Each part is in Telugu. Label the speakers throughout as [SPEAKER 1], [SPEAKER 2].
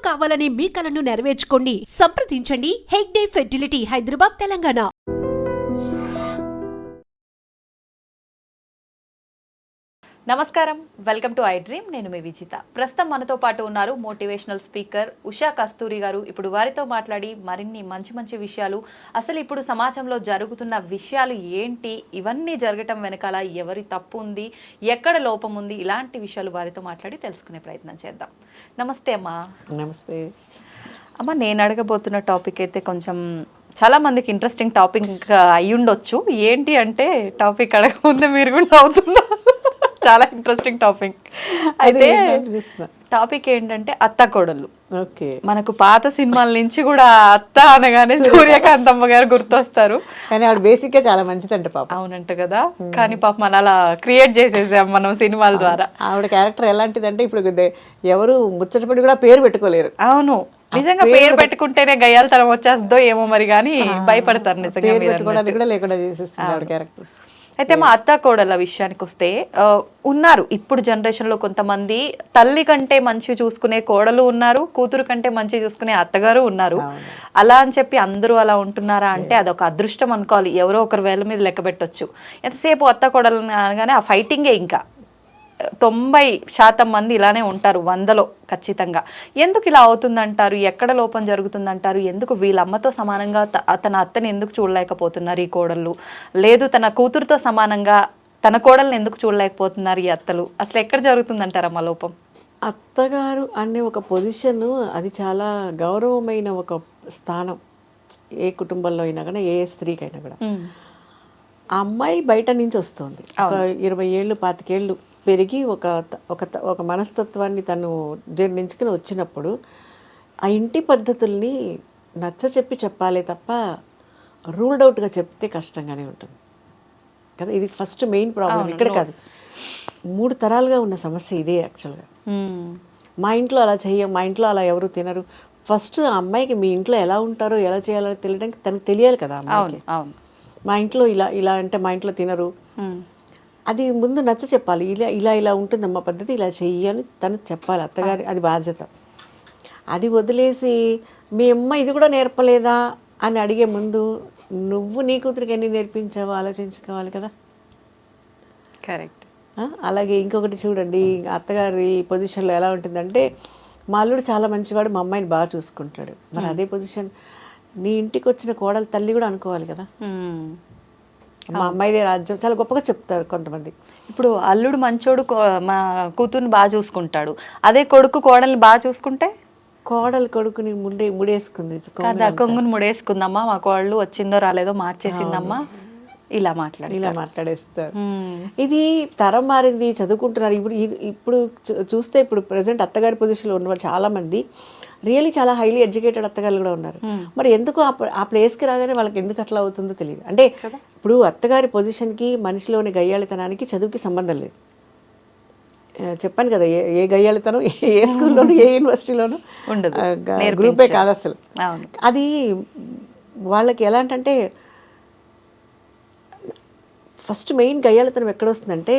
[SPEAKER 1] కావాలనే మీ కలను నెరవేర్చుకోండి. సంప్రదించండి హెగ్డే ఫెర్టిలిటీ, హైదరాబాద్, తెలంగాణ.
[SPEAKER 2] నమస్కారం, వెల్కమ్ టు ఐ డ్రీమ్. నేను మీ విజిత. ప్రస్తుతం మనతో పాటు ఉన్నారు మోటివేషనల్ స్పీకర్ ఉషా కస్తూరి గారు. ఇప్పుడు వారితో మాట్లాడి మరిన్ని మంచి మంచి విషయాలు, అసలు ఇప్పుడు సమాజంలో జరుగుతున్న విషయాలు ఏంటి, ఇవన్నీ జరగటం వెనకాల ఎవరి తప్పు ఉంది, ఎక్కడ లోపం ఉంది, ఇలాంటి విషయాలు వారితో మాట్లాడి తెలుసుకునే ప్రయత్నం చేద్దాం. నమస్తే అమ్మా.
[SPEAKER 3] నమస్తే
[SPEAKER 2] అమ్మ. నేను అడగబోతున్న టాపిక్ అయితే కొంచెం చాలా మందికి ఇంట్రెస్టింగ్ టాపిక్ అయి ఉండొచ్చు. ఏంటి అంటే టాపిక్ అడగముందే మీరు కూడా అవుతున్నారు. చాలా ఇంట్రెస్టింగ్ టాపిక్. అయితే టాపిక్ ఏంటంటే అత్త కోడళ్ళు.
[SPEAKER 3] ఓకే,
[SPEAKER 2] మనకు పాత సినిమాల నుంచి కూడా అత్త అనగానే సూర్యకాంతమ్మ గారు గుర్తొస్తారు.
[SPEAKER 3] కానీ ఆవిడ బేసిక్ గా చాలా మంచిదంట పాప.
[SPEAKER 2] అవునంట కదా. కానీ పాప మన అలా క్రియేట్ చేసేసాం మనం సినిమాల ద్వారా.
[SPEAKER 3] ఆవిడ క్యారెక్టర్ ఎలాంటిదంటే ఇప్పుడు ఎవరు ముచ్చటపడి కూడా పేరు పెట్టుకోలేరు.
[SPEAKER 2] అవును, నిజంగా పేరు పెట్టుకుంటేనే గయ్యాలతనం వచ్చేస్తుందో ఏమో మరి, కానీ భయపడతారు నిజంగా.
[SPEAKER 3] పేరు పెట్టుకోవడానికి కూడా లేకుండా చేసేస్తుంది ఆవిడ క్యారెక్టర్స్.
[SPEAKER 2] అయితే మా అత్త కోడళ్ళ విషయానికి వస్తే ఉన్నారు ఇప్పుడు జనరేషన్లో కొంతమంది తల్లి కంటే మంచి చూసుకునే కోడలు ఉన్నారు, కూతురు కంటే మంచి చూసుకునే అత్తగారు ఉన్నారు. అలా అని చెప్పి అందరూ అలా ఉంటున్నారా అంటే అదొక అదృష్టం అనుకోవాలి. ఎవరో ఒకరి వేల మీద లెక్క పెట్టొచ్చు. ఎంతసేపు అత్త కోడలు అనగానే ఆ ఫైటింగే. ఇంకా 90% మంది ఇలానే ఉంటారు, 100లో ఖచ్చితంగా. ఎందుకు ఇలా అవుతుందంటారు? ఎక్కడ లోపం జరుగుతుందంటారు? ఎందుకు వీళ్ళ అమ్మతో సమానంగా తన అత్తని ఎందుకు చూడలేకపోతున్నారు ఈ కోడళ్ళు? లేదు, తన కూతురుతో సమానంగా తన కోడల్ని ఎందుకు చూడలేకపోతున్నారు ఈ అత్తలు? అసలు ఎక్కడ జరుగుతుందంటారమ్మా లోపం?
[SPEAKER 3] అత్తగారు అనే ఒక పొజిషన్, అది చాలా గౌరవమైన ఒక స్థానం. ఏ కుటుంబంలో అయినా కూడా, ఏ స్త్రీకైనా కూడా. ఆ అమ్మాయి బయట నుంచి వస్తుంది, ఒక 20 ఏళ్ళు 25 ఏళ్ళు పెరిగి ఒక మనస్తత్వాన్ని తను జీర్ణించుకుని వచ్చినప్పుడు ఆ ఇంటి పద్ధతుల్ని చెప్పాలే తప్ప రూల్డ్ అవుట్గా చెప్తే కష్టంగానే ఉంటుంది కదా. ఇది ఫస్ట్ మెయిన్ ప్రాబ్లం ఇక్కడ కాదు, 3 తరాలుగా ఉన్న సమస్య ఇదే యాక్చువల్గా. మా ఇంట్లో అలా చెయ్యం, మా ఇంట్లో అలా ఎవరు తినరు. ఫస్ట్ ఆ అమ్మాయికి మీ ఇంట్లో ఎలా ఉంటారో ఎలా చేయాలో తెలియడానికి తనకు తెలియాలి కదా అమ్మాయికి. మా ఇంట్లో ఇలా అంటే మా ఇంట్లో తినరు, అది ముందు చెప్పాలి. ఇలా ఉంటుందమ్మా పద్ధతి, ఇలా చెయ్యి అని తను చెప్పాలి అత్తగారి, అది బాధ్యత. అది వదిలేసి మీ అమ్మ ఇది కూడా నేర్పలేదా అని అడిగే ముందు నువ్వు నీ కూతురికి ఎన్ని నేర్పించావో ఆలోచించుకోవాలి కదా.
[SPEAKER 2] కరెక్ట్.
[SPEAKER 3] అలాగే ఇంకొకటి చూడండి, అత్తగారి పొజిషన్లో ఎలా ఉంటుందంటే, మా అల్లుడు చాలా మంచివాడు, మా అమ్మాయిని బాగా చూసుకుంటాడు. మరి అదే పొజిషన్ నీ ఇంటికి వచ్చిన కోడలు తల్లి కూడా అనుకోవాలి కదా. మా అమ్మాయిదే రాజ్యం చాలా గొప్పగా చెప్తారు కొంతమంది.
[SPEAKER 2] ఇప్పుడు అల్లుడు మంచోడు, మా కూతుర్ని బాగా చూసుకుంటాడు. అదే కొడుకు కోడల్ని బాగా చూసుకుంటే,
[SPEAKER 3] కోడలు కొడుకుని ముడేసుకుంది
[SPEAKER 2] కదా, కొంగుని ముడేసుకుందమ్మా, మా కోడలు వచ్చిందో రాలేదో మార్చేసిందమ్మా, ఇలా
[SPEAKER 3] మాట్లాడేస్తారు. ఇది తరం మారింది, చదువుకుంటున్నారు. ఇప్పుడు చూస్తే ఇప్పుడు ప్రజెంట్ అత్తగారి పొజిషన్లో ఉన్నవాళ్ళు చాలా మంది రియల్లీ చాలా హైలీ ఎడ్యుకేటెడ్ అత్తగారు కూడా ఉన్నారు. మరి ఎందుకు ఆ ప్లేస్కి రాగానే వాళ్ళకి ఎందుకు అట్లా అవుతుందో తెలియదు. అంటే ఇప్పుడు అత్తగారి పొజిషన్కి మనిషిలోని గయ్యాళితనానికి చదువుకి సంబంధం లేదు. చెప్పాను కదా, ఏ గయ్యాళితనం ఏ స్కూల్లోనూ ఏ యూనివర్సిటీలోనూ గ్రూపే కాదు అసలు. అది వాళ్ళకి ఎలాంటంటే, ఫస్ట్ మెయిన్ గయ్యాళితనం ఎక్కడొస్తుందంటే,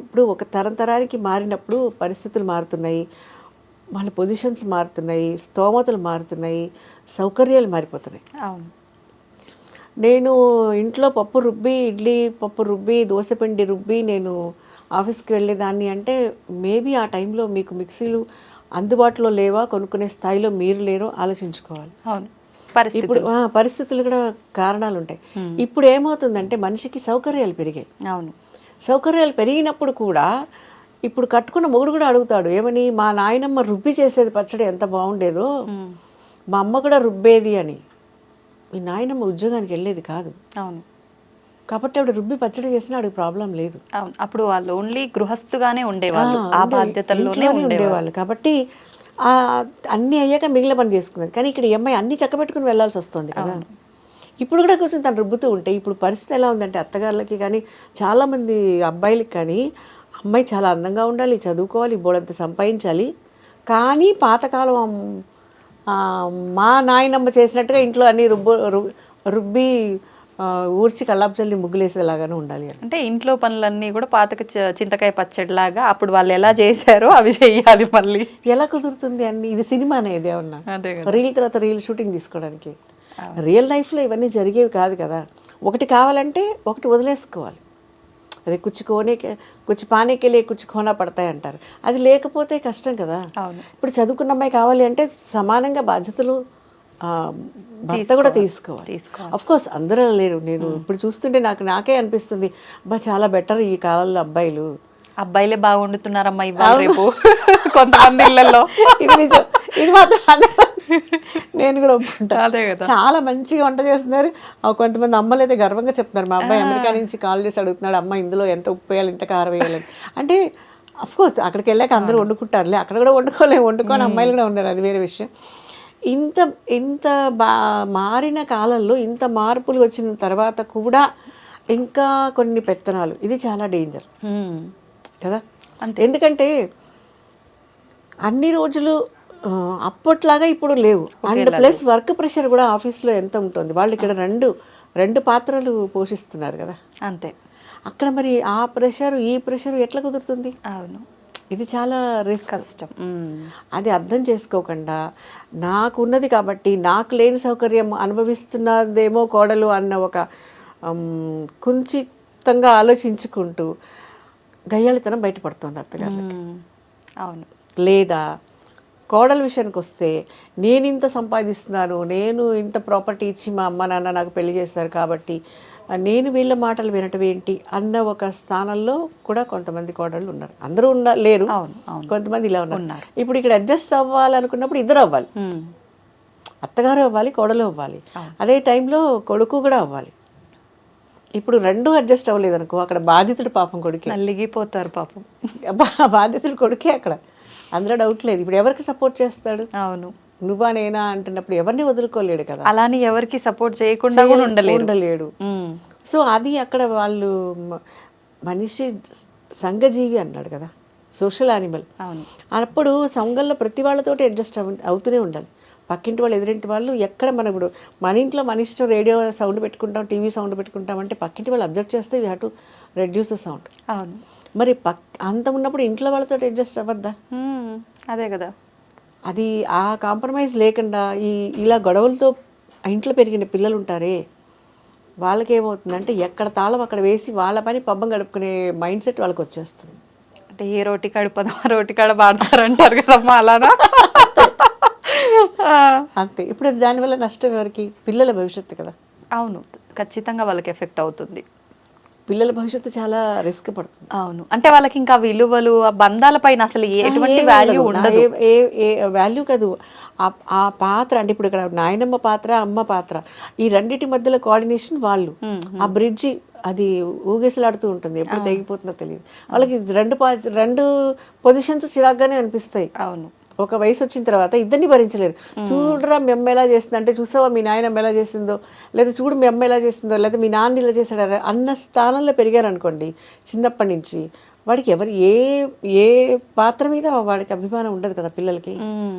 [SPEAKER 3] ఇప్పుడు ఒక తరానికి మారినప్పుడు పరిస్థితులు మారుతున్నాయి, వాళ్ళ పొజిషన్స్ మారుతున్నాయి, స్తోమతలు మారుతున్నాయి, సౌకర్యాలు మారిపోతున్నాయి. నేను ఇంట్లో ఇడ్లీ పప్పు రుబ్బి దోశపిండి రుబ్బి నేను ఆఫీస్కి వెళ్ళేదాన్ని అంటే, మేబీ ఆ టైంలో మీకు మిక్సీలు అందుబాటులో లేవా, కొనుక్కునే స్థాయిలో మీరు లేరో ఆలోచించుకోవాలి. ఇప్పుడు పరిస్థితులు కూడా కారణాలు ఉంటాయి. ఇప్పుడు ఏమవుతుందంటే, మనిషికి సౌకర్యాలు పెరిగాయి. సౌకర్యాలు పెరిగినప్పుడు కూడా ఇప్పుడు కట్టుకున్న మొగుడు కూడా అడుగుతాడు, ఏమని, మా నాయనమ్మ రుబ్బి చేసేది పచ్చడి ఎంత బాగుండేదో, మా అమ్మ కూడా రుబ్బేది అని. మీ నాయనమ్మ ఉద్యోగానికి వెళ్ళేది కాదు, కాబట్టి ఆవిడ రుబ్బి పచ్చడి చేసినా ఆవిడకి ప్రాబ్లం లేదు.
[SPEAKER 2] అప్పుడు వాళ్ళు ఓన్లీ గృహస్థుగానే ఉండేవాళ్ళు, ఆ బాధ్యతల్లోనే ఉండేవాళ్ళు.
[SPEAKER 3] కాబట్టి అన్నీ అయ్యాక మిగిలిన పని చేసుకునేది. కానీ ఇక్కడ అమ్మాయి అన్నీ చక్కబెట్టుకుని వెళ్ళాల్సి వస్తుంది కదా. ఇప్పుడు కూడా కొంచెం తను రుబ్బుతూ ఉంటే, ఇప్పుడు పరిస్థితి ఎలా ఉందంటే, అత్తగారులకి కానీ చాలామంది అబ్బాయిలకి కానీ, అమ్మాయి చాలా అందంగా ఉండాలి, చదువుకోవాలి, బోడంత సంపాదించాలి, కానీ పాతకాలం మా నాయనమ్మ చేసినట్టుగా ఇంట్లో అన్నీ రుబ్బి ఊడ్చి కల్లాపు చల్లి ముగ్గులేసేలాగానే ఉండాలి అని.
[SPEAKER 2] అంటే ఇంట్లో పనులన్నీ కూడా పాతక చింతకాయ పచ్చడిలాగా అప్పుడు వాళ్ళు ఎలా చేశారో అవి చెయ్యాలి మళ్ళీ.
[SPEAKER 3] ఎలా కుదురుతుంది అన్ని? ఇది సినిమా అనేది ఏమన్నా
[SPEAKER 2] అదే కదా.
[SPEAKER 3] రీల్ తర్వాత రీల్ షూటింగ్ తీసుకోవడానికి. రియల్ లైఫ్లో ఇవన్నీ జరిగేవి కాదు కదా. ఒకటి కావాలంటే ఒకటి వదిలేసుకోవాలి. అదే కుచ్చి పానీకి వెళ్ళి కుచ్చి ఖోనా పడతాయి అంటారు. అది లేకపోతే కష్టం కదా.
[SPEAKER 2] అవును.
[SPEAKER 3] ఇప్పుడు చదువుకున్న అమ్మాయి కావాలి అంటే సమానంగా బాధ్యతలు భర్త కూడా తీసుకోవాలి. అఫ్ కోర్స్ అందరూ లేరు. నేను ఇప్పుడు చూస్తుంటే నాకే అనిపిస్తుంది, అబ్బా చాలా బెటర్ ఈ కాలంలో
[SPEAKER 2] అబ్బాయిలే బాగా వండుతున్నారమ్మా ఇవాళ రేపు కొంతమంది ఇళ్లలో.
[SPEAKER 3] ఇది నిజం, ఇది మాత్రం నేను కూడా ఒప్పుకుంటా.
[SPEAKER 2] అదే కదా,
[SPEAKER 3] చాలా మంచిగా వంట చేస్తున్నారు. కొంతమంది అమ్మలు అయితే గర్వంగా చెప్తున్నారు, మా అబ్బాయి అమెరికా నుంచి కాల్ చేసి అడుగుతున్నాడు, అమ్మ ఇందులో ఎంత ఉప్పు వేయాలి, ఇంత కారం వేయాలి అంటే. అఫ్ కోర్స్ అక్కడికి వెళ్ళాక అందరూ వండుకుంటారులే, అక్కడ కూడా వండుకొని అమ్మాయిలు కూడా ఉన్నారు, అది వేరే విషయం. ఇంత మారిన కాలంలో ఇంత మార్పులు వచ్చిన తర్వాత కూడా ఇంకా కొన్ని పెత్తనాలు, ఇది చాలా డేంజర్ కదా. ఎందుకంటే అన్ని రోజులు అప్పట్లాగా ఇప్పుడు లేవు. అండ్ ప్లస్ వర్క్ ప్రెషర్ కూడా ఆఫీస్లో ఎంత ఉంటుంది. వాళ్ళు ఇక్కడ రెండు పాత్రలు పోషిస్తున్నారు కదా.
[SPEAKER 2] అంతే.
[SPEAKER 3] అక్కడ మరి ఆ ప్రెషర్ ఈ ప్రెషర్ ఎట్లా కుదురుతుంది?
[SPEAKER 2] అవును,
[SPEAKER 3] ఇది చాలా రిస్క్,
[SPEAKER 2] కష్టం.
[SPEAKER 3] అది అర్థం చేసుకోకుండా నాకు ఉన్నది కాబట్టి నాకు లేని సౌకర్యం అనుభవిస్తున్నదేమో కోడలు అన్న ఒక కుంచితంగా ఆలోచించుకుంటూ గయ్యాళితనం బయటపడుతుంది అత్తగారికి.
[SPEAKER 2] అవును.
[SPEAKER 3] లేదా కోడల విషయానికి వస్తే, నేను ఇంత సంపాదిస్తున్నాను, నేను ఇంత ప్రాపర్టీ ఇచ్చి మా అమ్మ నాన్న నాకు పెళ్లి చేశారు కాబట్టి నేను వీళ్ళ మాటలు వినటం ఏంటి అన్న ఒక స్థానంలో కూడా కొంతమంది కోడళ్ళు ఉన్నారు. అందరూ లేరు, కొంతమంది ఇలా ఉన్నారు. ఇప్పుడు ఇక్కడ అడ్జస్ట్ అవ్వాలనుకున్నప్పుడు ఇద్దరు అవ్వాలి, అత్తగారు అవ్వాలి, కోడలు అవ్వాలి, అదే టైంలో కొడుకు కూడా అవ్వాలి. ఇప్పుడు రెండు అడ్జస్ట్ అవ్వలేదు అనుకో, అక్కడ బాధితుడు పాపం కొడుకే,
[SPEAKER 2] నలిగిపోతారు పాపం.
[SPEAKER 3] బాధితుడు కొడుకే అక్కడ, అందులో డౌట్ లేదు. ఇప్పుడు ఎవరికి సపోర్ట్ చేస్తాడు?
[SPEAKER 2] అవును,
[SPEAKER 3] నువ్వా నేనా అంటున్నప్పుడు ఎవరిని వదులుకోలేడు కదా.
[SPEAKER 2] అలాని ఎవరికి సపోర్ట్ చేయకుండా
[SPEAKER 3] ఉండలేడు. సో అది అక్కడ వాళ్ళు మనిషి సంఘజీవి అన్నాడు కదా, సోషల్ యానిమల్. అప్పుడు సంఘంలో ప్రతి వాళ్ళతోటి అడ్జస్ట్ అవుతూనే ఉండాలి. పక్కింటి వాళ్ళు, ఎదురింటి వాళ్ళు, ఎక్కడ ఇప్పుడు మన ఇంట్లో మన ఇష్టం రేడియో సౌండ్ పెట్టుకుంటాం, టీవీ సౌండ్ పెట్టుకుంటాం అంటే పక్కింటి వాళ్ళు అబ్జెక్ట్ చేస్తే we have to reduce the sound.
[SPEAKER 2] అవును.
[SPEAKER 3] మరి అంత ఉన్నప్పుడు ఇంట్లో వాళ్ళతో అడ్జస్ట్ అవ్వద్దా?
[SPEAKER 2] అదే కదా.
[SPEAKER 3] అది ఆ కాంప్రమైజ్ లేకుండా ఇలా గొడవలతో ఇంట్లో పెరిగిన పిల్లలు ఉంటారే, వాళ్ళకి ఏమవుతుందంటే ఎక్కడ తాళం అక్కడ వేసి వాళ్ళ పని పబ్బం గడుపుకునే మైండ్ సెట్ వాళ్ళకి వచ్చేస్తుంది.
[SPEAKER 2] అంటే ఏ రోటి కడుపదో రోటి కాడ పాడతారంటారు కదమ్మా, అలానా?
[SPEAKER 3] అంతే. ఇప్పుడు దానివల్ల నష్టం ఎవరికి? పిల్లల భవిష్యత్తు కదా.
[SPEAKER 2] అవును, ఖచ్చితంగా వాళ్ళకి ఎఫెక్ట్ అవుతుంది.
[SPEAKER 3] పిల్లల భవిష్యత్తు చాలా రిస్క్ పడుతుంది.
[SPEAKER 2] అవును, అంటే వాళ్ళకి ఇంకా విలువలు, ఆ బంధాల పైన అసలు ఎటువంటి వాల్యూ ఉండదు.
[SPEAKER 3] వాల్యూ కాదు ఆ పాత్ర. అంటే ఇప్పుడు ఇక్కడ నాయనమ్మ పాత్ర, అమ్మ పాత్ర, ఈ రెండింటి మధ్యలో కోఆర్డినేషన్ వాళ్ళు, ఆ బ్రిడ్జి అది ఊగేసలాడుతూ ఉంటుంది, ఎప్పుడు తెగిపోతుందో తెలియదు వాళ్ళకి. రెండు పొజిషన్స్ చిరాగ్గానే అనిపిస్తాయి.
[SPEAKER 2] అవును.
[SPEAKER 3] ఒక వయసు వచ్చిన తర్వాత ఇద్దరిని భరించలేరు. చూడరా మీ అమ్మ ఎలా చేస్తుంది అంటే, చూసావా మీ నాయనమ్మ ఎలా చేసిందో, లేదా చూడు మీ అమ్మ ఎలా చేస్తుందో, లేదా మీ నాన్న ఇలా చేశాడా అన్న స్థానంలో పెరిగారు అనుకోండి చిన్నప్పటి నుంచి, వాడికి ఏ పాత్ర మీద వాడికి అభిమానం ఉండదు కదా పిల్లలకి,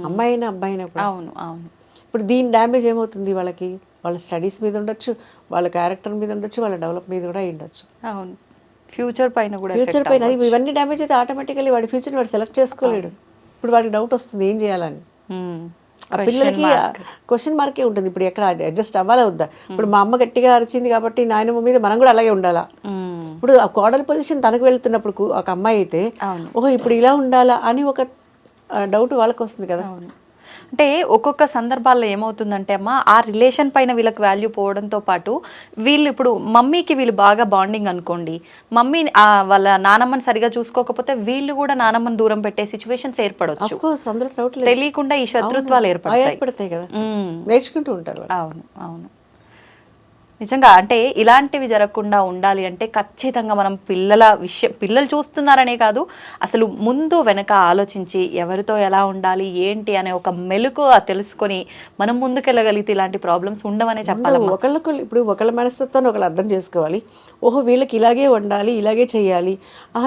[SPEAKER 3] అమ్మాయి అయినా అబ్బాయి అయినా కూడా.
[SPEAKER 2] అవును, అవును.
[SPEAKER 3] ఇప్పుడు దీని డ్యామేజ్ ఏమవుతుంది వాళ్ళకి? వాళ్ళ స్టడీస్ మీద ఉండొచ్చు, వాళ్ళ క్యారెక్టర్ మీద ఉండొచ్చు, వాళ్ళ డెవలప్ మీద కూడా ఉండొచ్చు.
[SPEAKER 2] అవును, ఫ్యూచర్ పైన కూడా.
[SPEAKER 3] ఫ్యూచర్ పైన ఇవన్నీ డ్యామేజ్ అయితే ఆటోమేటికల్లీ వాడి ఫ్యూచర్ వాడు సెలెక్ట్ చేసుకోలేడు. ఇప్పుడు వాడికి డౌట్ వస్తుంది ఏం చేయాలని. ఆ పిల్లలకి క్వశ్చన్ మార్కే ఉంటుంది. ఇప్పుడు ఎక్కడ అడ్జస్ట్ అవ్వాలా వద్దా? ఇప్పుడు మా అమ్మ గట్టిగా అరిచింది కాబట్టి నాయనమ్మ మీద మనం కూడా అలాగే ఉండాలా? ఇప్పుడు ఆ కోడల పొజిషన్ తనకు వెళ్తున్నప్పుడు ఒక అమ్మాయి అయితే ఓహో ఇప్పుడు ఇలా ఉండాలా అని ఒక డౌట్ వాళ్ళకి వస్తుంది కదా.
[SPEAKER 2] అంటే ఒక్కొక్క సందర్భాల్లో ఏమవుతుందంటే అమ్మ, ఆ రిలేషన్ పైన వీళ్ళకి వాల్యూ పోవడంతో పాటు వీళ్ళు ఇప్పుడు మమ్మీకి వీళ్ళు బాగా బాండింగ్ అనుకోండి, మమ్మీ వాళ్ళ నానమ్మని సరిగా చూసుకోకపోతే వీళ్ళు కూడా నానమ్మని దూరం పెట్టే సిచ్యువేషన్స్ ఏర్పడవచ్చు. తెలియకుండా ఈ శత్రుత్వాలు ఏర్పడతాయి
[SPEAKER 3] కదా, నేర్చుకుంటూ ఉంటారు.
[SPEAKER 2] అవును, అవును. నిజంగా అంటే ఇలాంటివి జరగకుండా ఉండాలి అంటే ఖచ్చితంగా మనం పిల్లలు చూస్తున్నారనే కాదు, అసలు ముందు వెనక ఆలోచించి ఎవరితో ఎలా ఉండాలి ఏంటి అనే ఒక మెలుకు తెలుసుకొని మనం ముందుకెళ్ళగలిగితే ఇలాంటి ప్రాబ్లమ్స్ ఉండవనే చెప్పాలి.
[SPEAKER 3] ఇప్పుడు ఒకళ్ళ మనస్తత్వాన్ని ఒకళ్ళు అర్థం చేసుకోవాలి. ఓహో వీళ్ళకి ఇలాగే ఉండాలి, ఇలాగే చేయాలి,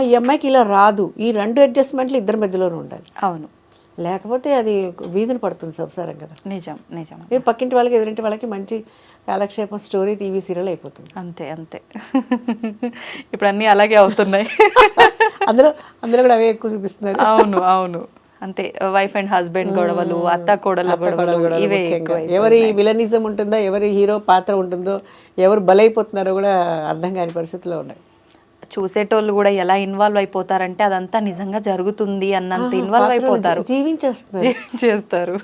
[SPEAKER 3] ఈ అమ్మాయికి ఇలా రాదు, ఈ రెండు అడ్జస్ట్మెంట్లు ఇద్దరి మధ్యలోనే ఉండాలి.
[SPEAKER 2] అవును,
[SPEAKER 3] లేకపోతే అది వీధిని పడుతుంది సంసారం కదా.
[SPEAKER 2] నిజం నిజం.
[SPEAKER 3] ఏ పక్కింటి వాళ్ళకి ఎదురింటి వాళ్ళకి మంచి కాలక్షేపం స్టోరీ టీవీ సీరియల్ అయిపోతుంది.
[SPEAKER 2] అంతే అంతే. ఇప్పుడు అన్నీ అలాగే అవుతున్నాయి.
[SPEAKER 3] అందులో అందులో కూడా అవే ఎక్కువ చూపిస్తున్నారు.
[SPEAKER 2] అవును అవును అంతే. వైఫ్ అండ్ హస్బెండ్ గొడవలు, అత్త కోడల గొడవలు, ఇవే ఎక్కువ.
[SPEAKER 3] ఎవరి విలనిజం ఉంటుందో, ఎవరి హీరో పాత్ర ఉంటుందో, ఎవరు బలైపోతున్నారో కూడా అర్థం కాని పరిస్థితిలో ఉన్నాయి.
[SPEAKER 2] చూసేటోళ్ళు కూడా ఎలా ఇన్వాల్వ్ అయిపోతారంటే అదంతా నిజంగా జరుగుతుంది అన్నంత ఇన్వాల్వ్ అయిపోతారు,
[SPEAKER 3] జీవించేస్తున్నారు
[SPEAKER 2] చేస్తారు,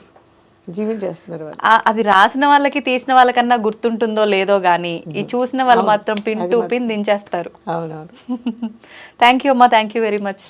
[SPEAKER 3] జీవించేస్తున్నారు వాళ్ళు.
[SPEAKER 2] అది రాసిన వాళ్ళకి తీసిన వాళ్ళకన్నా గుర్తుంటుందో లేదో గానీ ఈ చూసిన వాళ్ళు మాత్రం పిన్ టు పిన్ దించేస్తారు.
[SPEAKER 3] అవునవును.
[SPEAKER 2] థ్యాంక్ యూ అమ్మా, థ్యాంక్ యూ వెరీ మచ్.